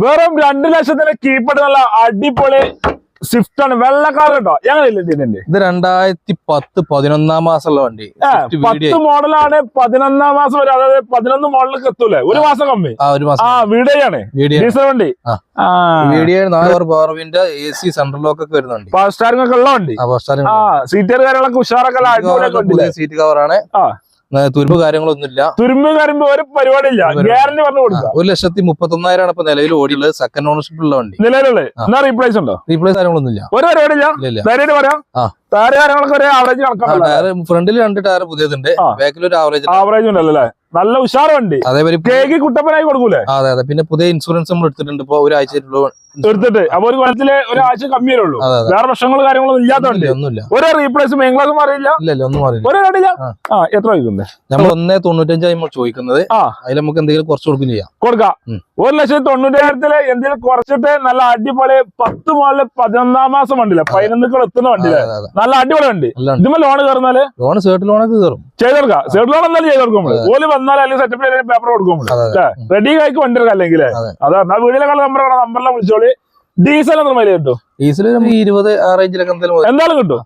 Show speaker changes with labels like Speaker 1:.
Speaker 1: വെറും 2 ലക്ഷത്തിന് കീപ്പട്ട് നല്ല അടിപൊളി സ്വിഫ്റ്റ് ആണ്. വെള്ളക്കാർ കേട്ടോ. ഞങ്ങളില്ലേ ഇതിന്റെ
Speaker 2: ഇത് 2010-11 മാസമുള്ള വണ്ടി.
Speaker 1: 10 മോഡലാണ്. 11 മാസം വരെ, അതായത് 11 മോഡലിലേക്ക് എത്തൂലേ, ഒരു മാസം കമ്മി. വീഡിയോയാണ് ഡീസൽ വണ്ടി.
Speaker 2: Video 4 power wind, AC central lock ഒക്കെ വരുന്നുണ്ട്.
Speaker 1: പവർ സ്റ്റാറിംഗ് ഒക്കെ ഉള്ള വണ്ടി. സീറ്റർ കാര്യങ്ങളൊക്കെ ഉഷാറൊക്കെ
Speaker 2: സീറ്റ് കവറാണ്. തുരുമ്പ് കാര്യങ്ങളൊന്നുമില്ല.
Speaker 1: തുരുമ്പ് കാര്യമ്പോ ഒരു പരിപാടിയില്ല. ഗ്യാരണ്ടി പറഞ്ഞു കൊടുക്കാം.
Speaker 2: 1,31,000 ഇപ്പൊ നിലവിൽ ഓടിയുള്ളത്. സെക്കൻഡ് ഓണർഷിപ്പ് ഉള്ള വണ്ടി
Speaker 1: നിലവിലുള്ളത്. എന്നാ റീപ്ലേസ് ഉണ്ടോ?
Speaker 2: റീപ്ലേസ് കാര്യങ്ങളൊന്നുമില്ല.
Speaker 1: ഒരു പരിപാടിയില്ല. ധൈര്യമായിട്ട് പറയാം. ടയർ കാര്യങ്ങളൊക്കെ ഒരു ആവറേജ് കണക്കാണ്.
Speaker 2: ഫ്രണ്ടിൽ 2 ടയർ പുതിയതുണ്ട്, ബാക്കിൽ ഒരു
Speaker 1: ആവറേജ് ഉണ്ടല്ലേ. നല്ല ഉഷാർ വണ്ടി.
Speaker 2: അതേപോലെ
Speaker 1: കുട്ടപ്പനായി കൊടുക്കൂലേ?
Speaker 2: അതെ. പിന്നെ പുതിയ ഇൻഷുറൻസ് നമ്മൾ എടുത്തിട്ടുണ്ട്. ഇപ്പൊ ഒരാഴ്ച
Speaker 1: എടുത്തിട്ട് അപ്പൊ ഒരു കൊല്ലത്തില് ഒരാഴ്ച കമ്മിയേ ഉള്ളൂ. വേറെ പ്രശ്നങ്ങൾ കാര്യങ്ങളൊന്നും ഇല്ലാത്തതുകൊണ്ട്
Speaker 2: ഒന്നുമില്ല.
Speaker 1: ഒരു റീപ്ലേസ് മെയിൻ ക്ലാസ് മാറിയില്ല.
Speaker 2: ഒന്നും മാറിയില്ല.
Speaker 1: ഒരു കടിയില്ല. എത്ര വയ്ക്കുന്നത്?
Speaker 2: നമ്മൾ 1,95 ചോദിക്കുന്നത്. അതിൽ നമുക്ക് എന്തെങ്കിലും കുറച്ച് കൊടുക്കാം.
Speaker 1: 1,90,000 എന്തെങ്കിലും കുറച്ചിട്ട് നല്ല അടിപൊളി 10 മോഡല് 11 മാസം വണ്ടിയില്ല, 11 എത്തുന്ന വണ്ടിയില്ല. നല്ല അടിപൊളി വണ്ടി. ഇതുമ്മ ലോൺ കയറുന്നാല്
Speaker 2: ലോൺ സേർട്ട് ലോണൊക്കെ കയറും.
Speaker 1: ചെയ്തെടുക്കാം. സേർട്ട് ലോൺ എന്തായാലും ചെയ്തെടുക്കുമ്പോൾ ഓല് വന്നാൽ അല്ലെങ്കിൽ സെറ്റപ്പ് പേപ്പർ കൊടുക്കുമ്പോൾ റെഡി ആയിക്ക് വണ്ടി എടുക്കാം. അല്ലെങ്കിൽ അതാ വീടിലെ നമ്പറിലെ വിളിച്ചോളി. ഡീസൽ എത്ര മൈലേജ് കിട്ടും?
Speaker 2: ഡീസൽ 20 ആ റേഞ്ചിലൊക്കെ എന്തായാലും
Speaker 1: കിട്ടും.